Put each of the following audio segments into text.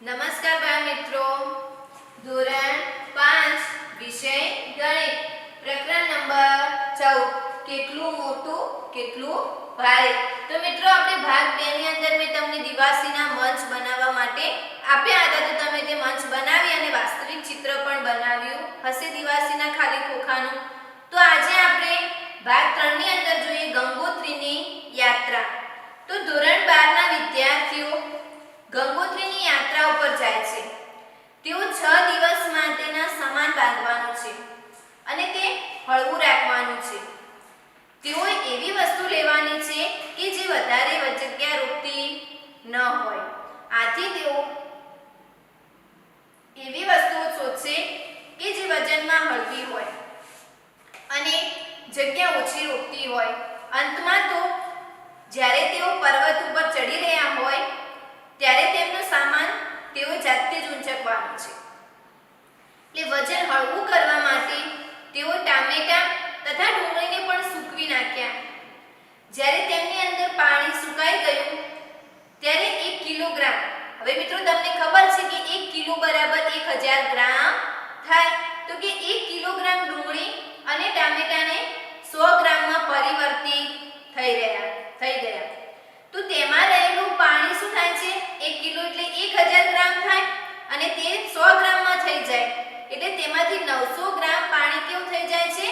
નમસ્કાર બાળ મિત્રો, ધોરણ 5 વિષય ગણિત પ્રકરણ નંબર 14 કેટલું મોટું કેટલું ભારે। તો મિત્રો આપણે ભાગ 2 ની અંદર મેં તમને દિવાસીના મંચ બનાવવા માટે આપ્યા હતા, તો તમે તે મંચ બનાવી અને વાસ્તવિક ચિત્ર પણ બનાવ્યું હશે દિવાસીના ખાલી ખોખાનું। તો આજે આપણે ભાગ 3 ની અંદર જોઈએ ગંગોત્રીની યાત્રા। તો ધોરણ 12 ના વિદ્યાર્થીઓ ગંગોત્રીની યાત્રા ઉપર જાય છે। તેઓ 6 દિવસ માટેના સામાન બાંધવાનો છે અને તે હળવું રાખવાનું છે। તેઓએ એવી વસ્તુ લેવાની છે કે જે વધારે જગ્યા રોકતી ન હોય। આથી તેઓ એવી વસ્તુઓ શોધશે કે જે વજનમાં હળવી હોય અને જગ્યા ઓછી રોકતી હોય। અંતમાં તો જ્યારે તેઓ પર્વત ઉપર ચડી રહ્યા હોય ત્યારે તેમનો સામાન તેઓ જાતે જ ઊંચકવાનો છે। એટલે વજન હળવું કરવા માટે તેઓ ટામેટા તથા ડુંગળીને પણ સૂકવી નાખ્યા। જ્યારે તેમની અંદર પાણી સુકાઈ ગયું ત્યારે 1 કિલોગ્રામ, હવે મિત્રો તમને ખબર છે કે 1 કિલો બરાબર 1000 ગ્રામ થાય, તો કે 1 કિલોગ્રામ ડુંગળી અને ટામેટાને 100 ગ્રામમાં પરિવર્તિત થઈ ગયા। તો તેમાં રહેલું પાણી શું થાય છે, 1 કિલો એટલે 1000 ગ્રામ થાય અને તે 100 ગ્રામમાં થઈ જાય, એટલે તેમાંથી 900 ગ્રામ પાણી કેવું થઈ જાય છે,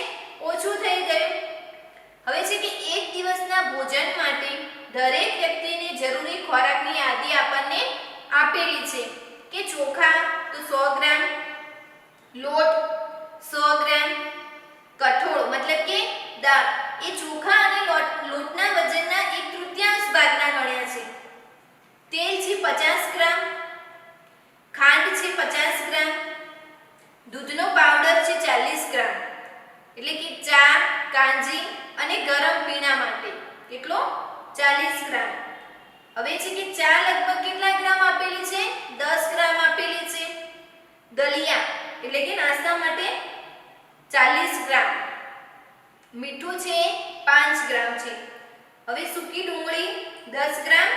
ઓછું થઈ ગયું। હવે છે કે એક દિવસના ભોજન માટે દરેક વ્યક્તિને જરૂરી ખોરાકની યાદી આપણને આપેલી છે કે ચોખા તો 100 ગ્રામ, લોટ 100 ગ્રામ, કઠોળ મતલબ કે દાળ એ ચોખા અને લોટના વજનના 1/3 ભાગના ગણ્યા છે। તેલ છે 50 ગ્રામ, ખાંડ છે 50 ગ્રામ, દૂધનો પાવડર છે 40 ગ્રામ, એટલે કે ચા, કાંજી અને ગરમ પીણા માટે કેટલો 40 ગ્રામ। હવે છે કે ચા લગભગ કેટલા ગ્રામ આપેલી છે, 10 ગ્રામ આપેલી છે। દલિયા એટલે કે નાસ્તા માટે 40 ગ્રામ, મીઠું છે 5 ગ્રામ છે। હવે સૂકી ડુંગળી 10 ગ્રામ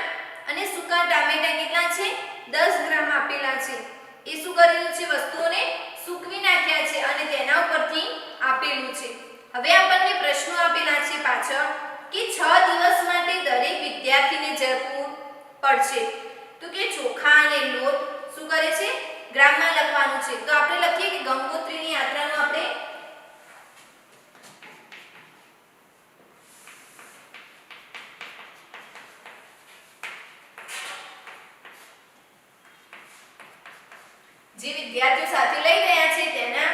અને સૂકા ટામેટા કેટલા છે, 10 ગ્રામ આપેલા છે। એ શું કરેલું છે, વસ્તુઓને સૂકવી નાખ્યા છે અને તેના ઉપરથી આપેલું છે। હવે આપણને પ્રશ્નો આપેલા છે પાછળ કે 6 દિવસ માટે દરેક વિદ્યાર્થીને જરૂર પડશે, તો કે ચોખા અને લોટ શું કરે છે, ગ્રામમાં લખવાનું છે। તો આપણે લખીએ કે ગંગોત્રીની યાત્રાનું આપણે જે વિદ્યાર્થીઓ સાથે લઈ રહ્યા છે તેના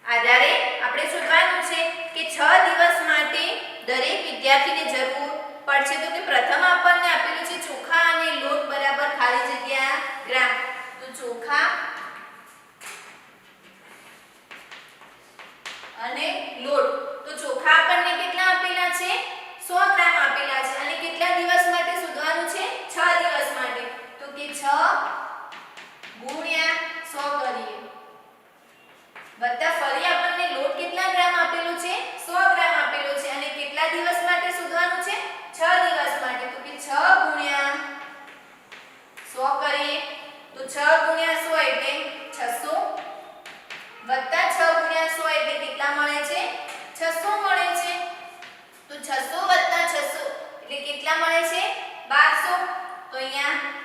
આધારે આપણે શોધવાનું છે કે 6 દિવસ માટે દરેક વિદ્યાર્થીને જરૂર પડશે। તો કે પ્રથમ આપણને આપેલું છે ચોખા અને લોટ બરાબર ખાલી જગ્યા ગ્રામ। તો ચોખા અને લોટ, તો ચોખા આપણને કેટલા આપેલા છે, 100 ગ્રામ આપેલા છે અને કેટલા દિવસ માટે શોધવાનું છે, 6 દિવસ માટે। તો કે 6 ગુણ્યા 100 કરીએ, વત્તા ફરી આપણને લોટ કેટલા ગ્રામ આપેલું છે, 100 ગ્રામ આપેલું છે અને કેટલા દિવસ માટે શોધવાનું છે, 6 દિવસ માટે। તો કે 6 ગુણ્યા 100 કરીએ, તો 6 ગુણ્યા 100 એટલે 600 વત્તા 6 ગુણ્યા 100 એટલે કેટલા મળે છે, 600 મળે છે। તો 600 વત્તા 600 એટલે કેટલા મળે છે, 1200। તો અહીંયા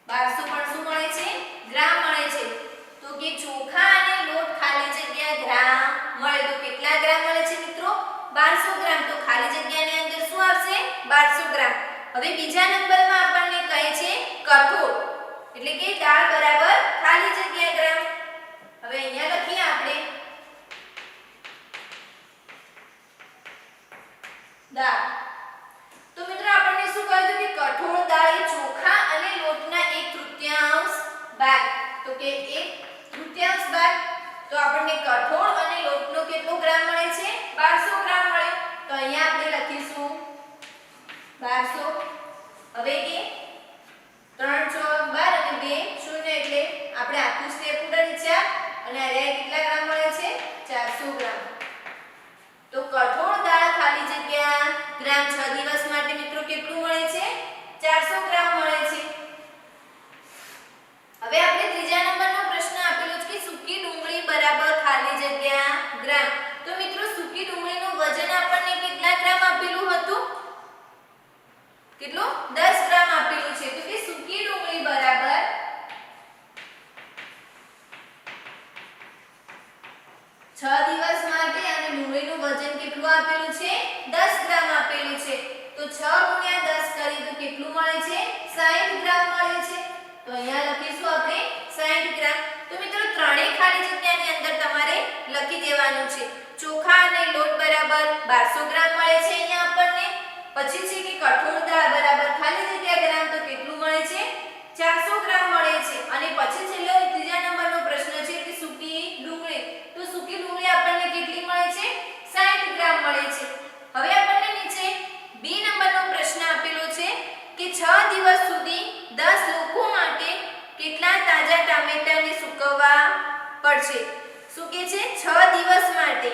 1200 પણ શું મળે છે, ગ્રામ મળે છે। તો કે ચોખા અને લોટ ખાલી જગ્યા ગ્રામ મળે, તો કેટલા ગ્રામ મળે છે મિત્રો, 1200 ગ્રામ। તો ખાલી જગ્યાની અંદર શું આવશે, 1200 ગ્રામ। હવે બીજા નંબરમાં આપણને કહે છે કઠોળ એટલે કે દાળ બરાબર ખાલી જગ્યા ગ્રામ। હવે અહીંયા લખીએ આપણે દાળ। તો મિત્રો આપણને શું કહ્યું કે કઠોળ દાળ એ ચોખા અને લોટના 1/3 ભાગ, તો કે 1/3 ભાગ। તો આપણને કઠોળ અને લોટનો કેટલો ગ્રામ મળે છે, 1200 ગ્રામ મળે। તો અહીંયા આપણે લખીશું 1200। હવે કે 3 ચોક 12 અને 2 0 એટલે આપણે આખું સ્ટેપ ઉપર નીચે અને આ કેટલા ગ્રામ મળે છે, 400 ગ્રામ। તો કઠોળ દાળ ખાલી જગ્યા ગ્રામ 6 દિવસ માટે મિત્રો કેટલું મળે છે, 400 ગ્રામ મળે છે। પડશે. શું કે છે? 6 દિવસ માટે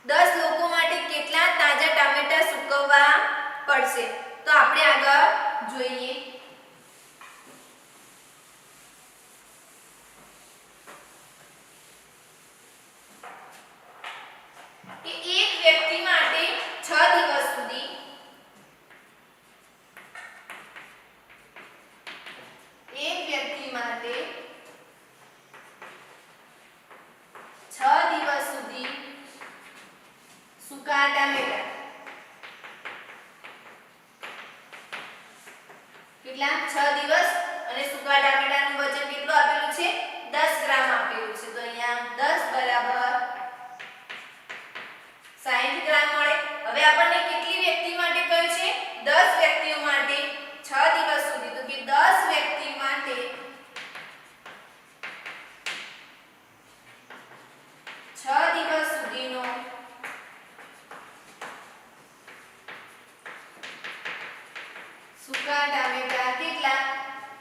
10 લોકો માટે કેટલા તાજા ટામેટા સૂકવવા પડશે? તો આપણે આગળ જોઈએ. કે એક વ્યક્તિ માટે 6 દિવસ સુધી એક વ્યક્તિ માટે 6 દિવસ સુધી સૂકા ટામેટા કેટલા? 6 દિવસ અને સૂકા ટામેટાનું વજન કેટલું આપેલું છે? 10 ગ્રામ આપેલું છે. તો અહીંયા 10 બરાબર 60 ગ્રામ મળે. હવે આપણને કેટલી વ્યક્તિ માટે કહ્યું છે? 10 વ્યક્તિઓ માટે 6 દિવસ સુધી. તો કે 10 વ્યક્તિ માટે 6 દિવસ સુધીનો સૂકા ટામેટા કેટલા?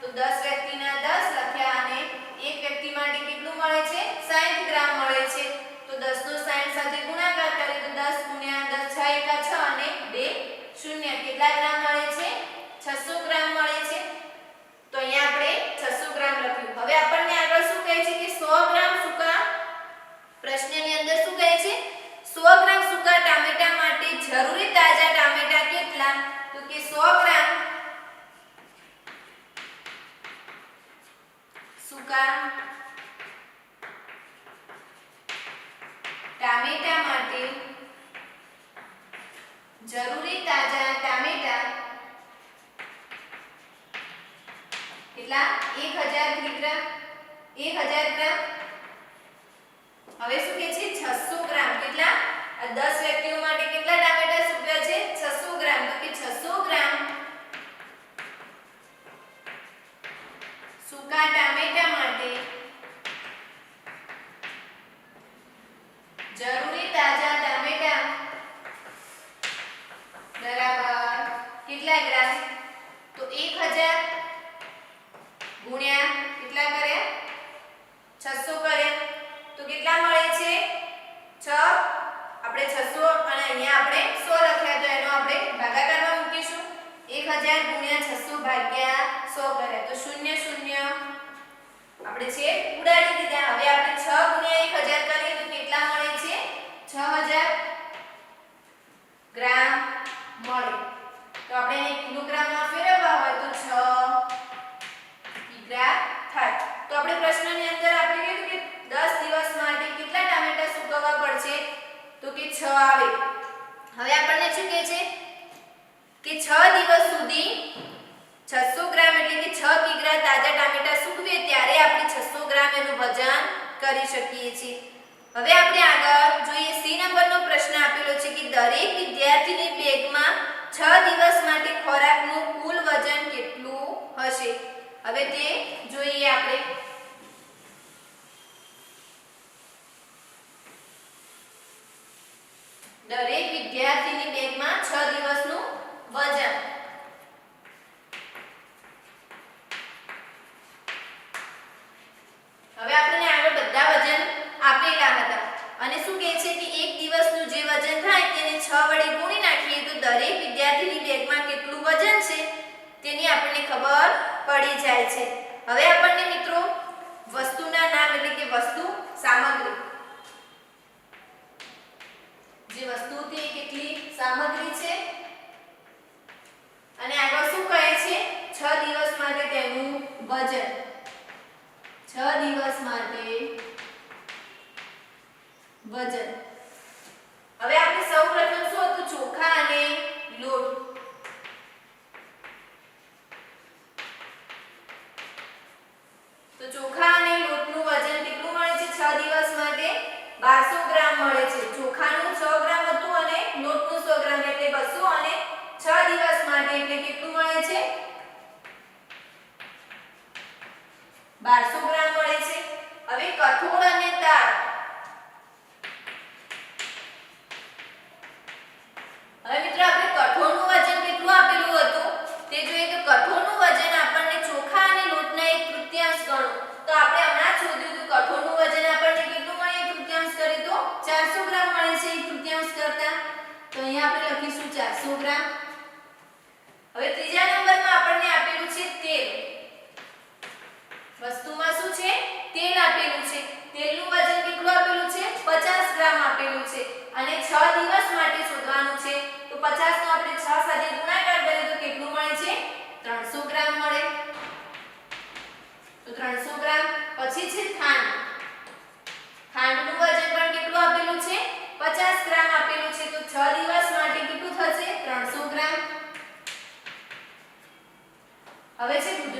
તો 10 વ્યક્તિના 10 લખ્યા અને એક વ્યક્તિ માટે કેટલું મળે છે? 60 ગ્રામ મળે છે. તો 10 નો 60 સાથે ગુણાકાર કરીએ તો 10 ગુણ્યા 10 6 એકા 6 અને 2 0 કેટલા ગ્રામ મળે છે? 600 ગ્રામ મળે છે. તો અહીંયા આપણે 600 ગ્રામ લખ્યું. હવે આપણને આગળ શું કહે છે કે 100 ગ્રામ સૂકા પ્રશ્નની અંદર શું કહે છે? 100 ગ્રામ સૂકા ટામેટા માટે જરૂરી તાજા ટામેટા કેટલા? તો કે 100 ગ્રામ સૂકા ટામેટા માટે જરૂરી તાજા ટામેટા કેટલા? 1000 ગ્રામ 1000 ગ્રામ. હવે શું કે છે? 600 ગ્રામ કેટલા? આ 10 વ્યક્તિઓ માટે કેટલા ટામેટા સૂક્યા છે? 600 ગ્રામ. તો કે 600 ગ્રામ સૂકા ટામેટા માટે જરૂરી તાજા ટામેટા બરાબર કેટલા ગ્રામ? તો 1000 ગુણ્યા કેટલા કર્યા? 600 કર્યા. તો કેટલા મળે છે? 6. આપણે 600 અને અહીંયા આપણે 100 લખ્યા તો એનો આપણે ભાગાકારમાં મૂકીશું. 1000 ગુણ્યા 600 ભાગ્યા 100 કર્યા તો 0 0 આપણે છે ઉડાડી દીધા. હવે આપણે 6 ગુણ્યા 1000 કરીએ તો કેટલા મળે છે? 6000 ગ્રામ મળે. તો આપણે એને કિલોગ્રામમાં ફેરવવા હોય તો 6 કિગ્રા થાય. તો આપણે પ્રશ્નની અંદર આપણે કીધું કે 10 દિવસ માટે કેટલા ટામેટા સૂકવવા પડશે? તો કે 6 આવે. હવે આપણને શું કહે છે કે 6 દિવસ સુધી 600 ગ્રામ એટલે કે 6 કિગ્રા તાજા ટામેટા સૂકવે ત્યારે આપણે 600 ગ્રામ એનું વજન કરી શકીએ છીએ. હવે આપણે આગળ જોઈએ. સી નંબરનો પ્રશ્ન આપેલો છે કે દરેક વિદ્યાર્થીની બેગમાં 6 દિવસ માટે ખોરાકનું કુલ વજન કેટલું હશે? હવે તે જોઈએ આપણે. દરેક વિદ્યાર્થીની બેગમાં 6 દિવસનું વજન. હવે આપણને આગળ બધા વજન આપેલા હતા અને શું કહે છે કે એક દિવસનું જે વજન થાય તેને 6 વડે ગુણી નાખીએ તો દરેક વિદ્યાર્થીની બેગમાં કેટલું વજન છે તેની આપણને ખબર પડી જાય છે. હવે આપણને મિત્રો વસ્તુના નામ એટલે કે વસ્તુ સામગ્રી જે વસ્તુ તે કેટલી સામગ્રી છે અને આગળ શું કહે છે? 6 દિવસ માટે તેનું વજન. 6 દિવસ માટે વજન. હવે આપણે સૌપ્રથમ શું હતું? ચોખા અને લોટ. તો ચોખા અને લોટનું વજન કેટલું મળે છે 6 દિવસ માટે? 1200 ગ્રામ મળે છે. ચોખાનું 100 ગ્રામ હતું અને લોટનું 100 ગ્રામ એટલે 200 અને 6 દિવસ માટે એટલે કેટલું મળે છે? 1200 ગ્રામ મળે છે. હવે કઠોળ અને દાળ. હવે મિત્રો આપણે કઠોળનું વજન કેટલું આપેલું હતું તે જોઈએ તો કઠોળનું વજન આપણને ચોખા અને લોટના 1/3 ગણો. તો આપણે હમણાં જ શોધ્યું હતું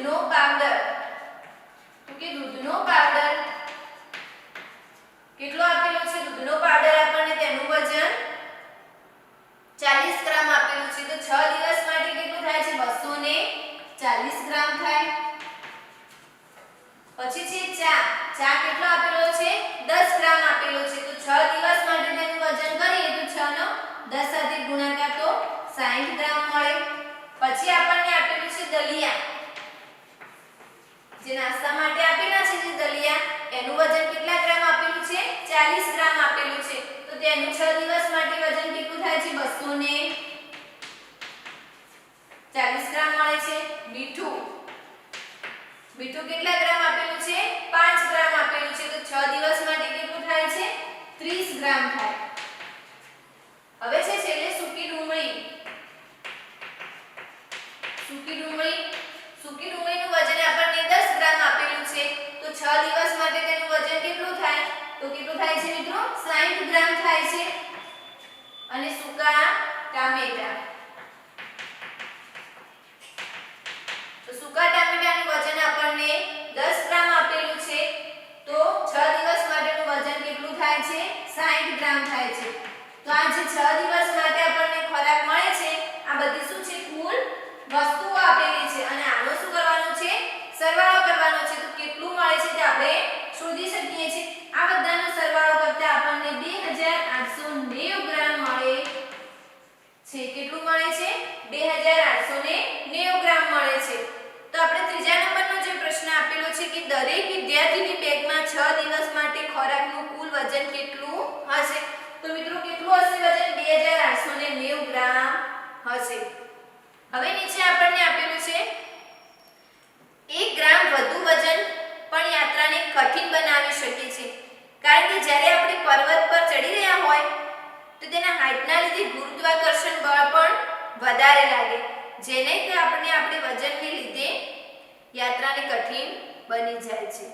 દૂધનો પાવડર, તો કે દૂધનો પાવડર કેટલો આપેલો છે? દૂધનો પાવડર આપણને તેનું વજન 40 ગ્રામ આપેલું છે, તો 6 દિવસ માટે કેટલું થાય છે? 240 ગ્રામ થાય. પછી છે ચા. ચા કેટલો આપેલો છે? 10 ગ્રામ આપેલો છે, તો 6 દિવસ માટે તેનું વજન કરીએ તો 6 નો 10 સાથે ગુણાકાર તો 60 ગ્રામ મળે. પછી આપણને આપેલું છે દલિયા. જે નાસ્તા માટે આપેલા છે જે દલિયા, એનું વજન કેટલા ગ્રામ આપેલું છે? 40 ગ્રામ આપેલું છે, તો તેનું 6 દિવસ માટે વજન કેટલું થાય છે? 240 ગ્રામ મળે છે. મીઠું. મીઠું કેટલા ગ્રામ આપેલું છે? 5 ગ્રામ આપેલું છે, તો 6 દિવસ માટે કેટલું થાય છે? 30 ગ્રામ થાય. હવે છે છેલ્લે સૂકી ડુંગળી. સૂકી ડુંગળી. સૂકી ડુંગળીનું વજન આપણને 10 ગ્રામ આપેલું છે, તો 6 દિવસ માટે તેનું વજન કેટલું થાય? તો કેટલું થાય છે મિત્રો? 60 ગ્રામ થાય છે. અને સૂકા ટામેટા. તો સૂકા ટામેટાનું વજન આપણને 10 ગ્રામ આપેલું છે, તો 6 દિવસ માટેનું વજન કેટલું થાય છે? 60 ગ્રામ થાય છે. તો આ જે 6 દિવસ માટે આપણને ખોરાક મળે છે, આ બધી શું છે? કુલ વસ્તુઓ આપેલી છે, અને આનો શું કરવાનું છે? સરવાળો કરવાનો છે. તો કેટલું મળે છે તે આપણે શોધી શકીએ છીએ. આ બધાનો સરવાળો કરતા આપણને 2890 ગ્રામ મળે છે. કેટલું મળે છે? 2890 ગ્રામ મળે છે. તો આપણે ત્રીજા નંબરનો જે પ્રશ્ન આપેલો છે કે દરેક વિદ્યાર્થીની બેગમાં 6 દિવસ માટે ખોરાકનું કુલ વજન કેટલું હશે? તો મિત્રો કેટલું હશે વજન? 2890 ગ્રામ હશે. હવે નીચે આપણને આપેલું છે 1 ગ્રામ વધુ વજન પણ યાત્રાને કઠિન બનાવી શકે છે, કારણ કે જ્યારે આપણે પર્વત પર ચડી રહ્યા હોય તો તેના હાઇટના લીધે ગુરુત્વાકર્ષણ બળ પણ વધારે લાગે, જેને કે આપણે વજનને લીધે યાત્રાને કઠિન બની જાય છે.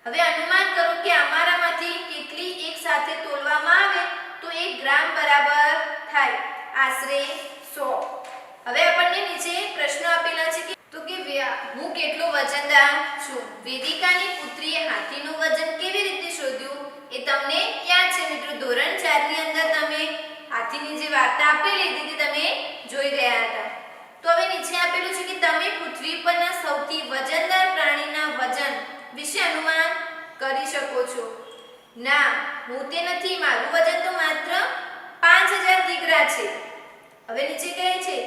હવે અનુમાન કરો કે અમારામાંથી કેટલી એક સાથે તોલવામાં આવે તો 1 ગ્રામ બરાબર થાય આશરે 100. હવે આપણને નીચે પ્રશ્નો આપેલા છે કે હું કેટલો વજનદાર છું. વેદિકાની પુત્રીએ હાથીનું વજન કેવી રીતે શોધ્યું એ તમને યાદ છે મિત્રો. ધોરણ 4 ની અંદર તમે હાથીની જે વાર્તા આપેલી હતી તે તમે જોઈ રહ્યા હતા. તો હવે નીચે આપેલું છે કે તમે પૃથ્વી પરના સૌથી વજનદાર પ્રાણીના વજન વિશે અનુમાન કરી શકો છો. ના, હું તે નથી. મારું વજન તો માત્ર 5000 કિગ્રા છે. હવે નીચે કહે છે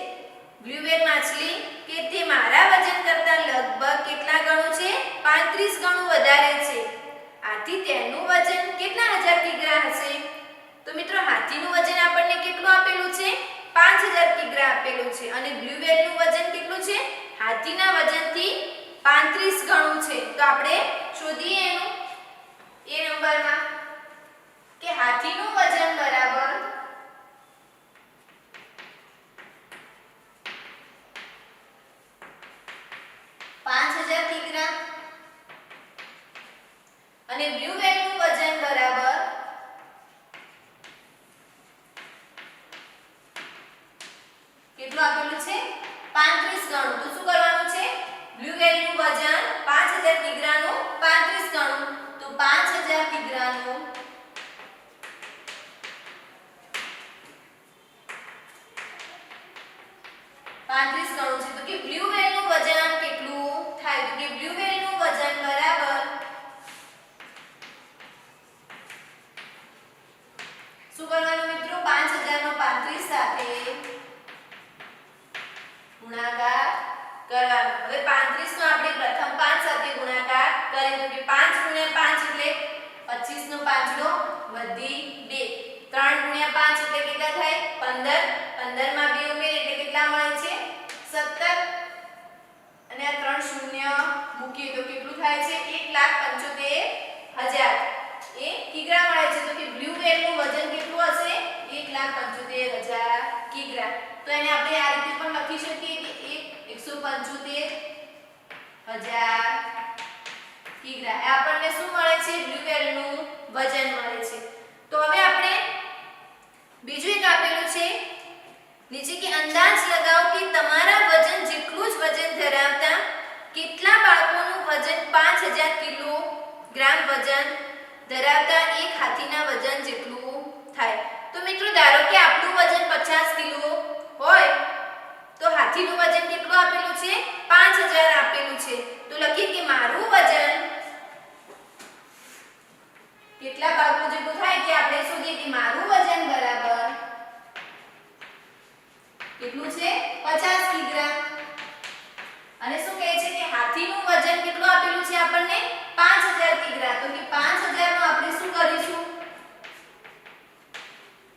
બ્લુ વ્હેલ માછલી કે તે મારા વજન કરતા લગભગ કેટલા ગણું છે? 35 ગણું વધારે છે. આથી તેનું વજન કેટલા હજાર કિગ્રા હશે? તો મિત્રો હાથીનું વજન આપણને કેટલું આપેલું છે? 5000 કિગ્રા આપેલું છે, અને બ્લુ વ્હેલનું વજન કેટલું છે? હાથીના વજનથી 35 ગણું છે. તો આપણે શોધીએ એનું એ નંબરમાં કે હાથીનું વજન બરાબર 5000 કિગ્રા અને બ્લુ વ્હેલનું વજન બરાબર કેટલું આપેલું છે? 35 ગણું. તો શું કરવાનું છે? બ્લુ વ્હેલનું વજન 5000 કિગ્રાનું 35 ગણું. તો 5000 કિગ્રાનું 35 ગણું છે. તો કે બ્લુ વ્હેલનું વજન કેટલું થાય? તો કે બ્લુ વ્હેલનું વજન બરાબર શું કરવાનું મિત્રો? 5000 નો 35 સાથે ગુણાકાર કરવાનો. હવે 35 નો આપણે પ્રથમ 5 સાથે ગુણાકાર કરીએ તો કે 5 * 5 એટલે 25 નો 5 નો વધી 2. 3 * 5 એટલે કેટલા થાય? 15. 15 માં 2 ઉમેરીએ એટલે કેટલા મળે છે? 17. અને આ 3 શૂન્ય મૂકીએ તો કેટલું થાય છે? 1,75,000 એ કિગ્રા મળે છે. તો કે બ્લુ વ્હેલનું વજન કેટલું હશે? 1,75,000 કિગ્રા. તો એને આપણે આ રીતે પણ લખી શકીએ કે 1,75,000 કિગ્રા. એ આપણને શું મળે છે? બ્લુ વ્હેલનું વજન મળે છે. તો હવે આપણે બીજું એક આપેલું છે નીચે કે અંદાજ લગાવો કે તમારા વજન જેટલું જ વજન ધરાવતા કેટલા ગ્રામ વજન ધરાવતા એક હાથીના વજન જેટલું થાય. તો મિત્રો ધારો કે આપણું વજન 50 કિલો હોય તો હાથીનું વજન કેટલું આપેલું છે? 5000 આપેલું છે. તો લખીએ કે મારું વજન કેટલા બાળકો જેટલું થાય કે આપણે શોધીએ કે મારું વજન બરાબર કેટલું છે? 50 કિગ્રા. અને શું કહે છે કે હાથીનું વજન કેટલું આપેલું છે આપણને? 5000 કિગ્રા. તો કે 5000 નો આપણે શું કરીશું?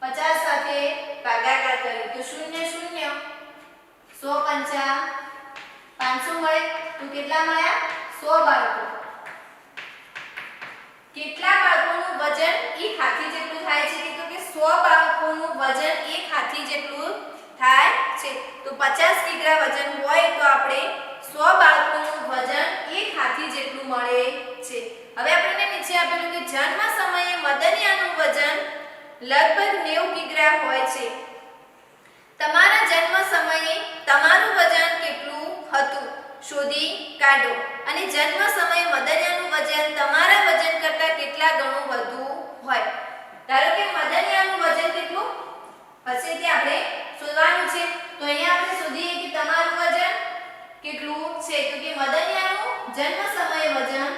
50 સાથે ભાગાકાર કરીએ તો 0 0 100 પંચા 500 મળે. તો કેટલા મળ્યા? 100 બાળકો. કેટલા બાળકોનું વજન એક હાથી જેટલું થાય છે? તો કે 100 બાળકોનું વજન એક હાથી જેટલું થાય છે. તો 50 કિગ્રા વજન હોય તો આપણે 100 બાળકોનું વજન એક હાથી જેટલું મળે છે. હવે આપણને નીચે આપેલું કે જન્મ સમયે મદનિયાનું વજન લગભગ 90 કિગ્રા હોય છે. તમારા જન્મ સમયે તમારું વજન કેટલું હતું શોધી કાઢો. અને જન્મ સમયે મદનિયાનું વજન તમારા વજન કરતાં કેટલા ગણું વધુ હોય. ધારો કે મદનિયાનું વજન કેટલું હશે તે આપણે શોધવાનું છે. તો અહીંયા આપણે શોધીએ કે તમારું વજન કેટલું છે. તો કે મદનિયાનું જન્મ સમયે વજન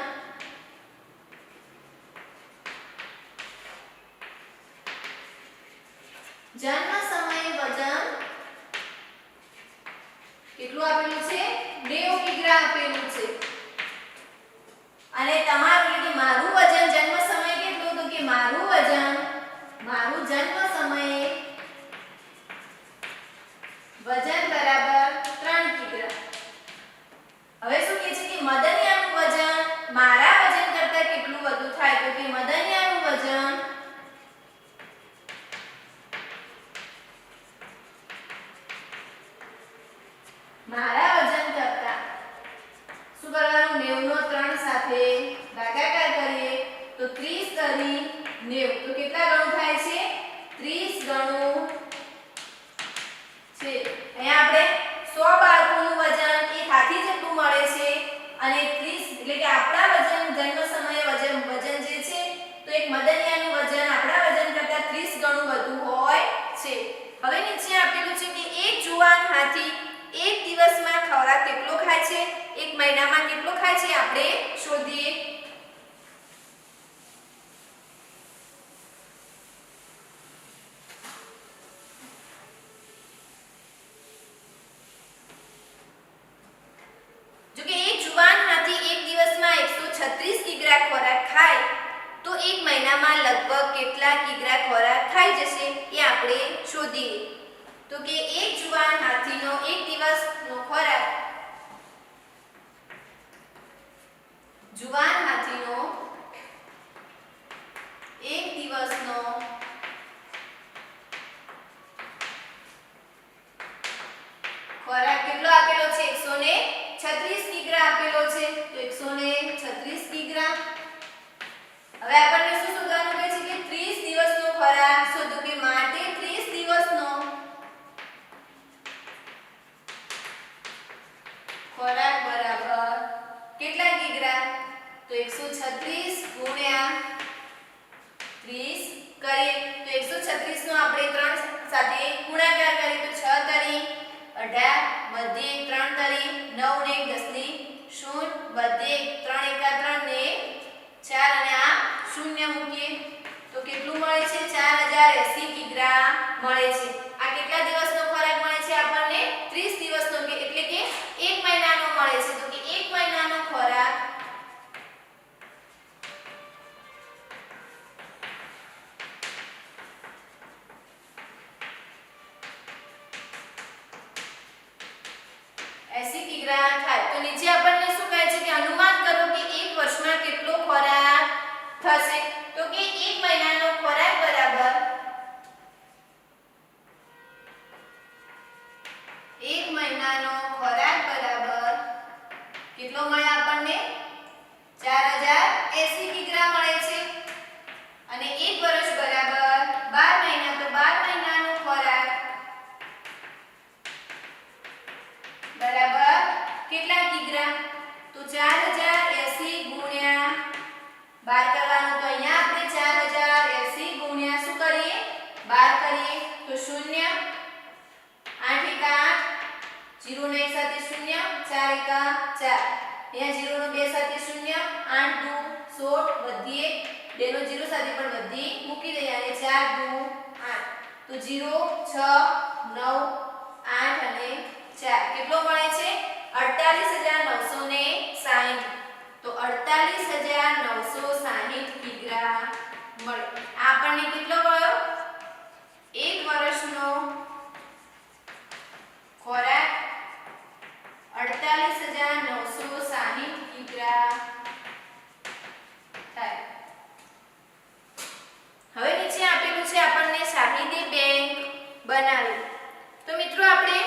કેટલું આપેલું છે? 90 કિગ્રા આપેલું છે. અને તમારું એટલે કે મારું વજન જન્મ સમયે કેટલું? તો કે મારું વજન મારું જન્મ સમયે વજન બરાબર 3 કિગ્રા. હવે શું કહે છે કે મદનિયાનું વજન મારા વજન કરતાં કેટલું વધુ થાય? તો કે મદનિયાનું વજન મારા વજન કરતા શું કરવાનું? 90 નો 3 સાથે ભાગાકાર કરીએ તો 30 તરી 90. તો કેટલા ગણું થાય છે? 30 ગણું છે. અહીંયા આપણે 100 બાળકોનું વજન એક હાથી જેટલું મળે છે. અને 30 એટલે કે આપણા વજન જન્મ સમયે વજન જે છે તો એક મદનિયાનું વજન આપણા વજન કરતા 30 ગણું વધુ હોય છે. હવે નીચે આપેલું છે કે એક જુવાન હાથી એક દિવસમાં ખોરાક કેટલો ખાય છે? એક મહિનામાં કેટલો ખાય છે આપણે શોધીએ. જો કે એક જુવાન હાથી એક દિવસમાં 136 કિગ્રા ખોરાક ખાય તો એક મહિનામાં લગભગ કેટલા કિગ્રા ખોરાક ખાઈ જશે એ આપણે શોધીએ. તો કે એક જુવાન હાથીનો એક દિવસનો ખોરાક જુવાન હાથીનો એક દિવસનો ખોરાક કેટલો આપેલો છે? 136 કિગ્રા આપેલો છે. તો 136 કિગ્રા. હવે આપણને શું શોધવાનું કહે છે કે 30 દિવસનો ખોરાક શોધો. કે માટે 30 દિવસનો ખોરાક બરાબર કેટલા કિગ્રા? તો 136 ગુણ્યા 30 કરીએ તો 136 નો આપણે 3 સાથે ગુણાકાર કરીએ તો 6 તરી 18 બધે 3 તરી 9 ને 10 ની 0 બધે 3 એકા 3 ને 4 અને આ 0 મૂકીએ તો કેટલું મળે છે? 4080 કિગ્રા મળે છે. આ કેટલા દિવસનો ખોરાક મળે છે આપણને? 30 દિવસનો એટલે કે એક મહિનાનો મળે છે. તો કે એક મહિનાનો ખોરાક થાય. તો નીચે આપણને શું કહે છે કે અનુમાન કરો કે એક વર્ષમાં કેટલો ખોરાક થશે. તો કે એક મહિનાનો ખોરાક બરાબર એક મહિનાનો ખોરાક બરાબર કેટલો મળે આપણને? 4080 કિગ્રા મળે છે. અને એક વર્ષ બરાબર 12 મહિના. તો 12 મહિનાનો ખોરાક બરાબર કેટલા કિગ્રા? તો 4080 ગુણ્યા અહીંયા 0 નો 2 સાથે 0 8 દુ 16 વધીએ 2 નો 0 સાથે પણ વધી મૂકી દઈએ અને 4 દુ 8 તો 0 6 9 8 અને 4 કેટલો મળે છે 48960 તો 48960 કિગ્રા મળે આ આપણને કેટલો મળ્યો 1 વર્ષનો ખોરાક 48960 કિગ્રા થાય હવે નીચે આપેલું છે આપણને શાહિદી બેંક બનાવી તો મિત્રો આપણે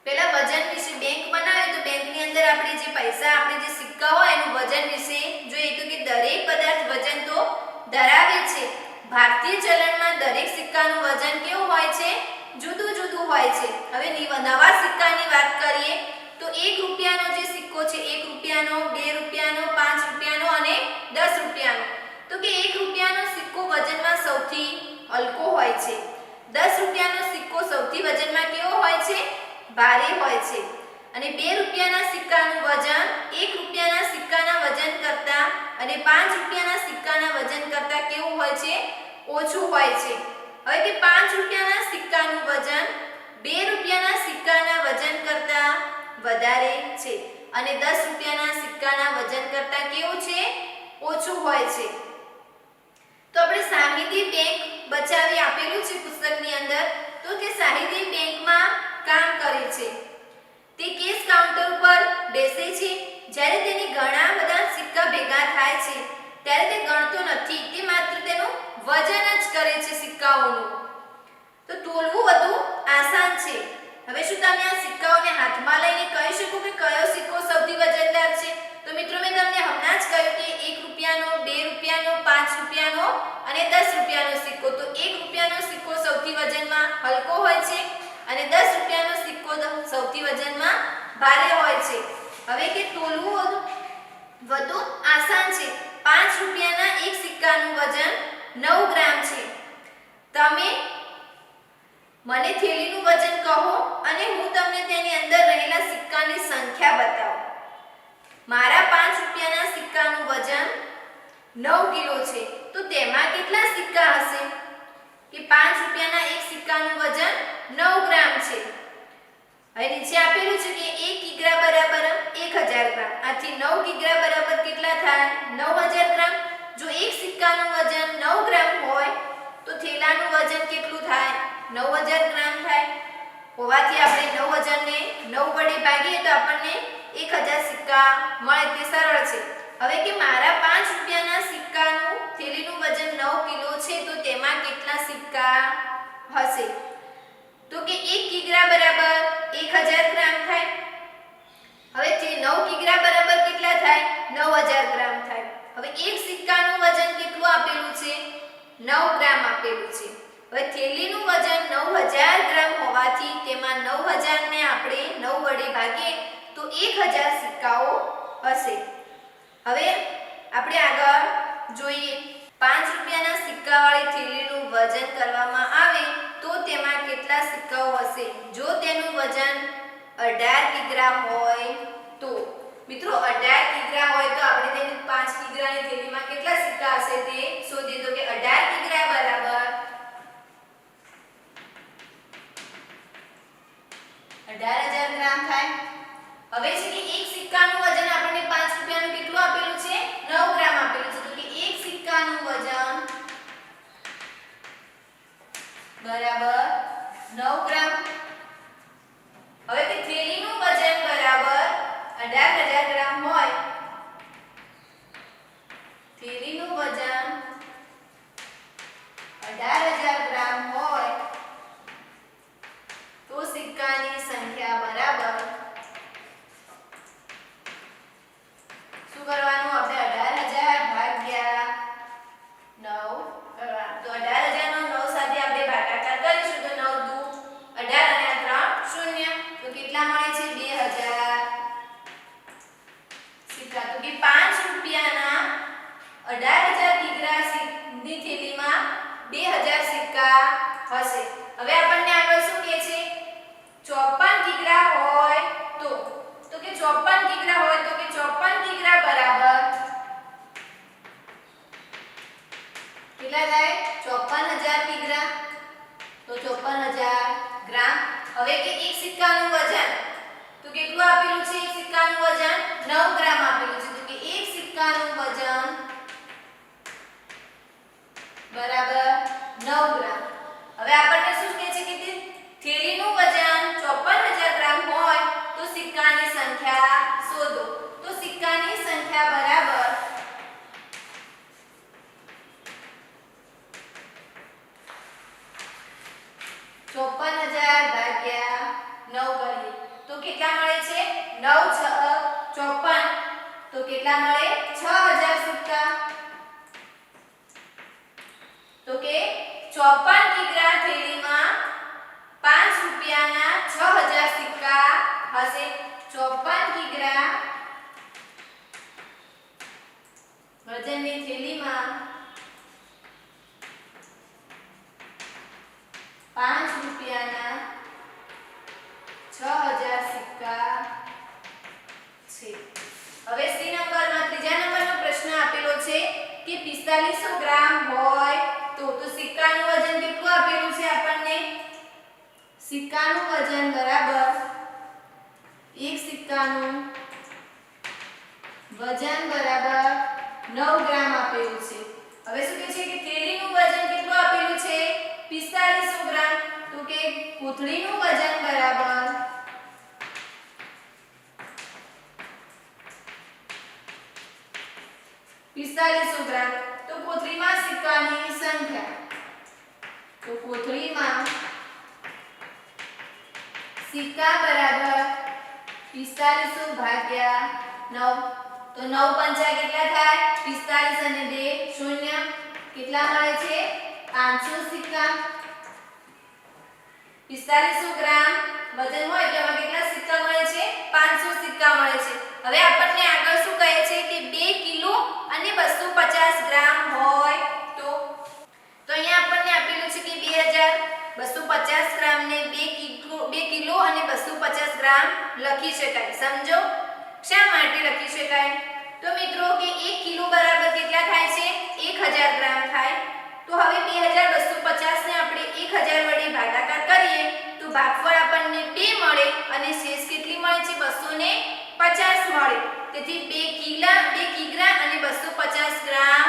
પહેલા વજન વિશે બેંક બનાવી તો બેંકની અંદર આપણે જે પૈસા આપણે જે સિક્કા હોય એનું વજન વિશે જોઈએ તો કે દરેક પદાર્થ વજન તો ધરાવે છે ભારતીય ચલણમાં દરેક સિક્કાનું વજન કેવું હોય છે જુદું જુદું હોય છે હવે નવા સિક્કાની વાત કરીએ તો 1 રૂપિયાનો જે સિક્કો છે 1 રૂપિયાનો 2 રૂપિયાનો 5 રૂપિયાનો અને 10 રૂપિયાનો તો કે 1 રૂપિયાનો સિક્કો વજનમાં સૌથી હલકો હોય છે 10 રૂપિયાનો સિક્કો સૌથી વજનમાં કેવો હોય છે ભારે હોય છે અને 2 રૂપિયાના સિક્કાનું વજન 1 રૂપિયાના સિક્કાના વજન કરતા અને 5 રૂપિયાના સિક્કાના વજન કરતા કેવું હોય છે ઓછું હોય છે હવે કે 5 રૂપિયાના સિક્કાનું વજન 2 રૂપિયાના સિક્કાના વજન કરતા વધારે છે અને 10 રૂપિયાના સિક્કાના વજન કરતા કેવું છે ઓછું હોય છે તો આપણે શાહિદી બેંક બચાવી આપેલું છે પુસ્તકની અંદર તો કે શાહિદી બેંકમાં કામ કરે છે તે કેશ કાઉન્ટર ઉપર બેસે છે જ્યારે તેની ઘણા બધા સિક્કા ભેગા થાય છે ત્યારે તે ગણતો નથી તે માત્ર તેનું વજન જ કરે છે સિક્કાઓનું તો તોલવું વધુ આસાન છે હવે શું તમે આ સિક્કાઓને હાથમાં લઈને કહી શકો કે કયો સિક્કો સૌથી વજનદાર છે તો મિત્રો મેં તમને હમણાં જ કહ્યું કે 1 રૂપિયાનો 2 રૂપિયાનો 5 રૂપિયાનો અને 10 રૂપિયાનો સિક્કો તો 1 રૂપિયાનો સિક્કો સૌથી વજનમાં હલકો હોય છે અને 10 રૂપિયાનો સિક્કો સૌથી વજનમાં ભારે હોય છે હવે કે તોલવું વધુ આસાન છે 5 રૂપિયાના એક સિક્કાનું વજન 9 ગ્રામ છે તમે મને થેલીનું વજન કહો અને હું તમને તેની અંદર રહેલા સિક્કાની સંખ્યા બતાવું મારા 5 રૂપિયાના સિક્કાનું વજન 9 કિલો છે તો તેમાં કેટલા સિક્કા હશે કે 5 રૂપિયાના એક સિક્કાનું વજન 9 ગ્રામ છે હવે નીચે આપેલું છે કે 1 કિગ્રા બરાબર 1000 ગ્રામ આથી 9 કિગ્રા બરાબર કેટલા થાય 9000 ગ્રામ જો એક સિક્કાનું વજન 9 ગ્રામ હોય તો થેલાનું વજન કેટલું થાય 9000 ગ્રામ થાય હોવાથી આપણે 9000 ને 9 વડે ભાગીએ તો આપણને 1000 સિક્કા મળે તે સરળ છે હવે કે મારા 5 રૂપિયાના સિક્કાનું થેલીનું વજન 9 કિલો છે તો તેમાં કેટલા સિક્કા હશે તો કે 1 કિગ્રા બરાબર 1000 ગ્રામ થાય હવે તે 9 કિગ્રા બરાબર કેટલા થાય 9000 ગ્રામ થાય હવે એક સિક્કાનું વજન કેટલું આપેલું છે 9 ગ્રામ આપેલું છે હવે થેલીનું વજન 9000 ગ્રામ હોવાથી તેમાં 9000 ને આપણે 9 વડે ભાગીએ તો 1000 સિક્કાઓ હશે હવે આપણે આગળ જોઈએ 5 રૂપિયાના સિક્કાવાળી થેલીનું વજન કરવામાં આવે તો તેમાં કેટલા સિક્કાઓ હશે જો તેનું વજન 18 કિગ્રા હોય તો મિત્રો 18 કિગ્રા હોય તો આપણે તેની 5 કિગ્રાની થેલીમાં કેટલા સિક્કા હશે તે શોધીએ તો કે 18 કિગ્રા બરાબર 18000 ગ્રામ થાય હવે છે કે એક સિક્કાનું વજન આપણને 5 રૂપિયાનું કેટલું આપેલું છે 9 ગ્રામ આપેલું છે તો કે એક સિક્કાનું વજન બરાબર 9 ગ્રામ હવે કે થેલીનું વજન બરાબર 18000 ગ્રામ હોય થેલીનું વજન 18000 ગ્રામ હોય તો સિક્કાની સંખ્યા બરાબર શું કરવાનું આપણે 18000 ભાગ્યા 9 કરવાનું તો 18000 નો 9 સાથે આપણે ભાગાકાર કરીશું તો 9 દુ 18 અને 3 0 તો કેટલા મળે છે 2000 સિક્કા તો કે 5 રૂપિયાના 18000 કિગ્રા ની થેલીમાં 2000 સિક્કા હશે હવે આપણને આગળ શું કહે છે 54 કિગ્રા હોય તો કે 54 કિગ્રા હોય તો કે 54 કિગ્રા બરાબર કેટલા થાય 54000 કિગ્રા તો 54000 ગ્રામ હવે કે એક સિક્કાનું વજન તો કેટલું આપેલું છે એક સિક્કાનું વજન 9 ગ્રામ આપેલું છે તો કે એક સિક્કાનું વજન બરાબર 9 ગ્રામ હવે આપણને શું કહે છે કે થેલીનું વજન 54000 ગ્રામ હોય તો સિક્કાની સંખ્યા શોધો તો સિક્કાની સંખ્યા બરાબર 54000 ભાગ્યા 9 કરીએ તો કેટલા મળે છે 9 6 54 તો કેટલા મળે 6000 સિક્કા તો કે 54 કિગ્રા થેલીમાં 5 રૂપિયાના 6000 સિક્કા હશે 54 કિગ્રા વજનની થેલીમાં 5 રૂપિયાના 6000 સિક્કા છે હવે સી નંબરમાં ત્રીજા નંબરનો પ્રશ્ન આપેલો છે કે 4500 ગ્રામ હોય તો સિક્કાનું વજન કેટલું આપેલું છે આપણને સિક્કાનું વજન બરાબર એક સિક્કાનું વજન બરાબર 9 ગ્રામ આપેલું છે હવે શું કહે છે કે થેલીનું વજન કેટલું આપેલું છે 4500 ગ્રામ તો કે કોથળીનું વજન બરાબર 4500 ગ્રામ તો કોથળીમાં સિક્કાની સંખ્યા તો કોથળીમાં સિક્કા બરાબર 4500 ભાગ્યા 9 તો 9 પંચા કેટલા થાય 45 અને 2 શૂન્ય કેટલા મળે છે 500 સિક્કા 4500 ગ્રામ વજન હોય તો એમાં કેટલા સિક્કા મળે છે 500 સિક્કા મળે છે હવે આપણને આગળ શું કહે છે કે 2 કિલો અને 250 ગ્રામ હોય તો અહીંયા આપણને આપેલું છે કે 2250 ગ્રામ ને 2 કિલો અને 250 ગ્રામ લખી શકાય સમજો શા માટે લખી શકાય તો મિત્રો કે 1 કિલો બરાબર કેટલા થાય છે 1000 ગ્રામ થાય તો હવે 2250 ને આપણે 1000 વડે ભાગાકાર કરીએ તો ભાગફળ આપણને 2 મળે અને શેષ કેટલી મળે છે 250 મળે તેથી 2 કિગ્રા અને 250 ગ્રામ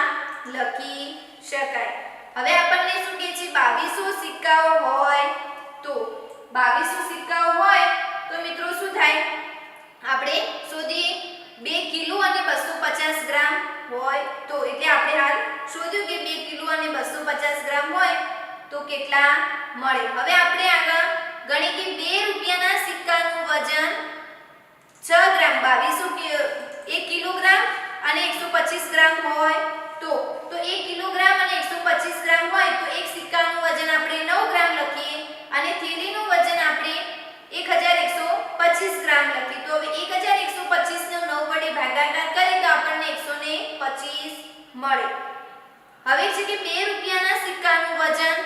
લખી શકાય હવે આપણને શું કહે છે 2200 સિક્કાઓ હોય તો 2200 સિક્કાઓ હોય તો મિત્રો શું થાય આપણે શોધીએ 2 કિલો અને 250 ગ્રામ હોય તો એટલે આપણે હાલ શોધ્યું કે 2 કિલો અને 250 ગ્રામ હોય તો કેટલા મળે હવે આપણે આગળ ગણીએ કે 2 રૂપિયાના સિક્કાનું વજન 6 ગ્રામ 1 કિલોગ્રામ અને 125 ગ્રામ હોય તો 1 કિલોગ્રામ અને 125 ગ્રામ હોય તો એક સિક્કાનું વજન આપણે 9 ગ્રામ લખીએ અને થેલીનું વજન આપણે 1125 ગ્રામ લખીએ તો હવે 1125 નો 9 વડે ભાગાકાર કરીએ તો આપણને 125 મળે હવે છે કે 2 રૂપિયાના સિક્કાનું વજન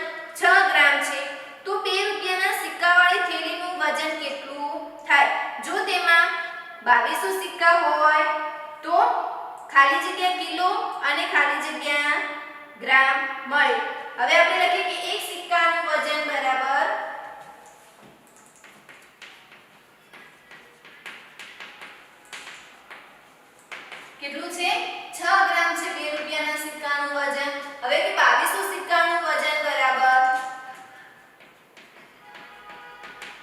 6 ગ્રામ છે તો 2 રૂપિયાના સિક્કાવાળી થેલીનું વજન કેટલું થાય જો તેમાં 2200 સિક્કા હોય તો ખાલી જગ્યા કિલો અને ખાલી જગ્યા ગ્રામ મળે હવે આપણે લખીએ કે એક સિક્કાનું વજન બરાબર કેટલું છે 6 ગ્રામ છે 2 રૂપિયાના સિક્કાનું વજન હવે કે 2200 સિક્કાનું વજન બરાબર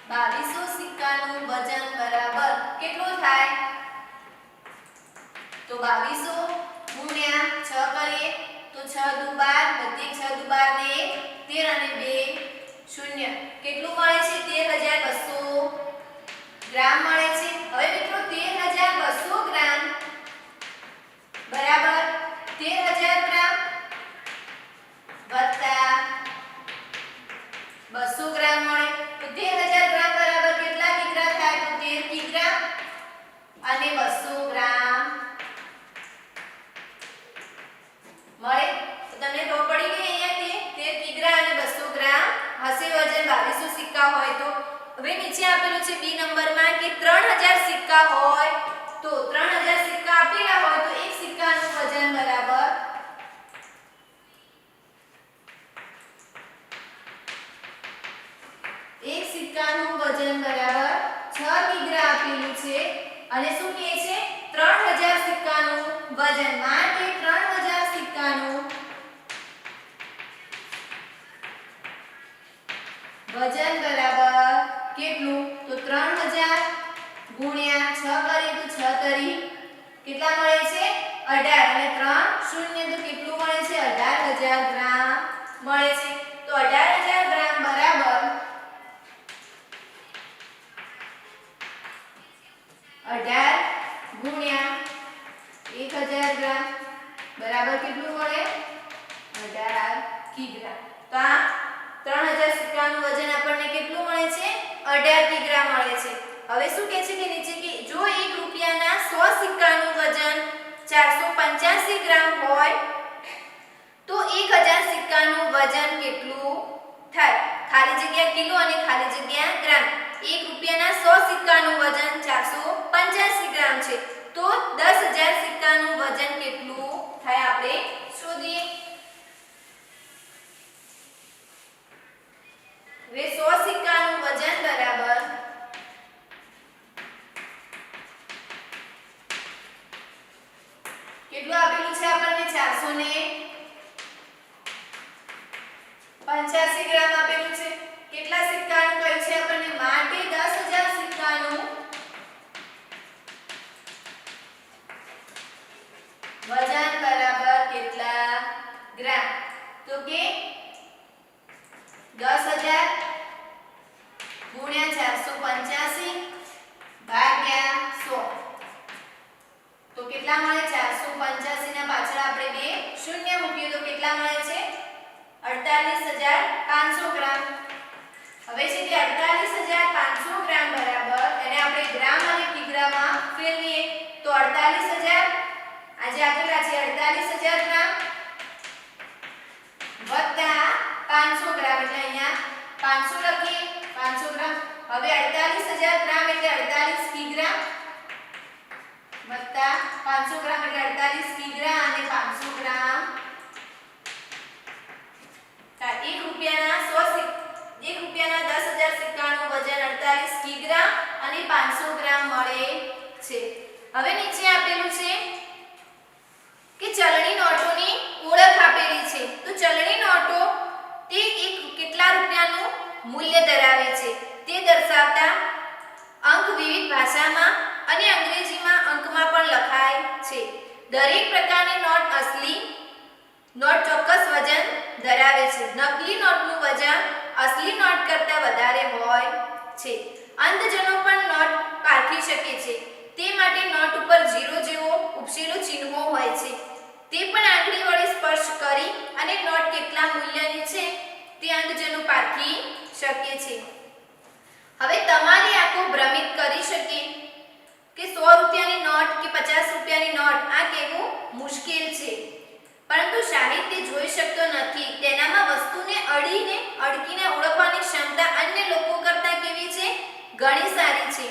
2200 સિક્કાનું વજન બરાબર કેટલું થાય તો 2200 ગુણ્યા 6 કરીએ તો 6 દુ 12 બધી 6 દુ 12 ને 1 13 અને 2 શૂન્ય કેટલું મળે છે 13200 ગ્રામ મળે છે હવે મિત્રો 13200 ગ્રામ બરાબર 13000 ગ્રામ વત્તા 200 ગ્રામ મળે તો 13000 ગ્રામ બરાબર કેટલા કિગ્રા થાય તો 13 કિગ્રા અને 200 ગ્રામ મળે તો તમને ખબર પડી ગઈ અહીંયા તે 13 કિગ્રા અને 200 ગ્રામ હશે વજન 2200 સિક્કા હોય તો હવે નીચે આપેલું છે બી નંબરમાં કે 3000 કેટલા મળે છે 18 અને 3 શૂન્ય તો કેટલું મળે છે 18000 ગ્રામ મળે છે તો 18000 ગ્રામ બરાબર 18 ગુણ્યા 1000 ગ્રામ બરાબર કેટલું મળે 18 કિગ્રા તો આ 3000 સિક્કાનું વજન આપણને કેટલું મળે છે 18 કિગ્રા મળે છે હવે શું કહે છે કે નીચે કે જો 1 રૂપિયાના 100 સિક્કાનું વજન 485 ગ્રામ હોય તો 1000 સિક્કાનું વજન કેટલું થાય ખાલી જગ્યા કિલો અને ખાલી જગ્યા ગ્રામ 1 રૂપિયાના 100 સિક્કાનું વજન 485 ગ્રામ છે તો 10000 સિક્કાનું વજન કેટલું થાય આપણે શોધીએ હવે 100 સિક્કાનું વજન બરાબર કેટલું આપેલું છે આપણને 485 ગ્રામ આપેલું છે કેટલા સિક્કાનું કહ્યું છે આપણને માટે 10000 સિક્કાનું વજન બરાબર કેટલા ગ્રામ તો કે 10000 ગુણ્યા 485 ભાગ્યા 100 તો કેટલા મળે 485 ના પાછળ આપણે બે શૂન્ય મૂકીએ તો કેટલા મળે છે 48500 ગ્રામ હવે છે કે 48500 ગ્રામ બરાબર એને આપણે ગ્રામ અને કિગ્રામાં ફેરવીએ તો 48000 આજે આપેલા છે 48000 ગ્રામ વત્તા 500 ગ્રામ એટલે અહીંયા 500 લખીએ 500 ગ્રામ હવે 48000 ગ્રામ એટલે 48 કિગ્રા વત્તા 500 ગ્રામ એટલે 48 કિગ્રા અને 500 ગ્રામ 1 રૂપિયાના 10000 સિક્કાનું વજન 48 કિગ્રા અને 500 ગ્રામ મળે છે હવે નીચે આપેલું છે કે ચલણી નોટોની ઓળખ આપેલી છે તો ચલણી નોટો તે કેટલા રૂપિયાનું મૂલ્ય ધરાવે છે તે દર્શાવતા અંક વિવિધ ભાષામાં અને અંગ્રેજીમાં અંકમાં પણ લખાય છે દરેક પ્રકારની નોટ અસલી નોટ ચોક્કસ વજન ધરાવે છે નકલી નોટનું વજન અસલી નોટ કરતાં વધારે હોય છે અંધજનો પણ નોટ પારખી શકે છે તે માટે નોટ ઉપર 0 જેવો ઉપસેલો ચિહ્નો હોય છે તે પણ આંગળી વડે સ્પર્શ કરી અને નોટ કેટલા મૂલ્યની છે તે અંધજનો પારખી શકે છે હવે તમારી આંખો ભ્રમિત કરી શકે કે 100 રૂપિયાની નોટ કે 50 રૂપિયાની નોટ આ કહેવું મુશ્કેલ છે પરંતુ સાહિત્ય જોઈ શકતો નથી તેનામાં વસ્તુને અડકીને ઓળખવાની ક્ષમતા અન્ય લોકો કરતાં કેવી છે ઘણી સારી છે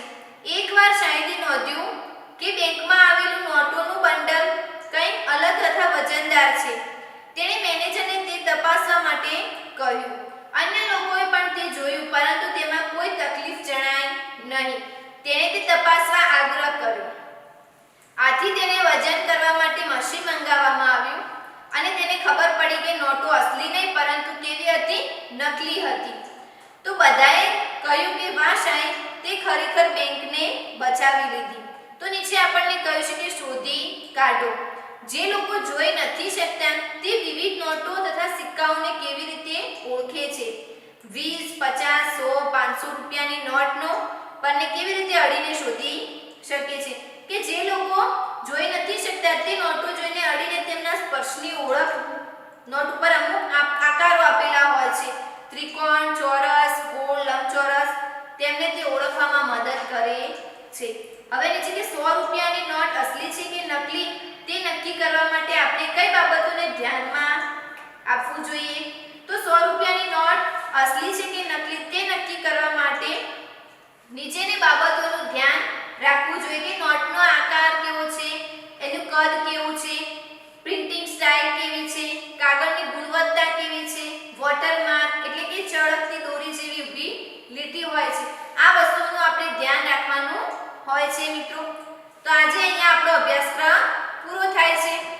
એકવાર સાહિત્ય નોંધ્યું કે બેંકમાં આવેલું નોટોનું બંડલ કંઈક અલગ તથા વજનદાર છે તેણે મેનેજરને તે તપાસવા માટે કહ્યું અન્ય લોકોએ પણ તે જોયું પરંતુ તેમાં કોઈ તકલીફ જણાઈ નહીં તેણે તે તપાસવા આગ્રહ કર્યો આથી તેને વજન કરવા માટે મશીન મંગાવવામાં આવ્યું અને તેને ખબર પડી કે નોટો અસલી નહીં પરંતુ કેવી હતી નકલી હતી તો બધાએ કહ્યું કે વાહ સાહેબ તે ખરેખર બેંકને બચાવી લીધી તો નીચે આપણને કહ્યું છે કે શોધી કાઢો જે લોકો જોઈ નથી શકતા તે વિવિધ નોટો તથા સિક્કાઓને કેવી રીતે ઓળખે છે 20 50 100 500 રૂપિયાની નોટનો પરને કેવી રીતે અડીને શોધી શકે છે કે જે લોકો જોઈ નથી શકતા તે નોટો જોઈને અડીને તેમના સ્પર્શની ઓળખ નોટ ઉપર અમુક આકારો આપેલા હોય છે ત્રિકોણ ચોરસ ગોળ લંબચોરસ તેમને તે ઓળખવામાં મદદ કરે છે હવે નીચે કે 100 રૂપિયાની નોટ અસલી છે કે નકલી તે નક્કી કરવા માટે આપણે કઈ બાબતોને ધ્યાનમાં આપવું જોઈએ તો 100 રૂપિયાની નોટ અસલી છે કે નકલી તે નક્કી કરવા માટે નીચેની બાબતોનું ધ્યાન રાખવું જોઈએ કે નોટનો આકાર કેવો છે એનું કદ કેવું છે પ્રિન્ટિંગ સ્ટાઇલ કેવી છે કાગળની ગુણવત્તા કેવી છે વોટરમાર્ક એટલે કે ચળકતી દોરી જેવી ઊભી લીટી હોય છે આ વસ્તુઓનું આપણે ધ્યાન રાખવાનું હોય છે મિત્રો તો આજે અહીંયા આપણો અભ્યાસક્રમ પૂરો થાય છે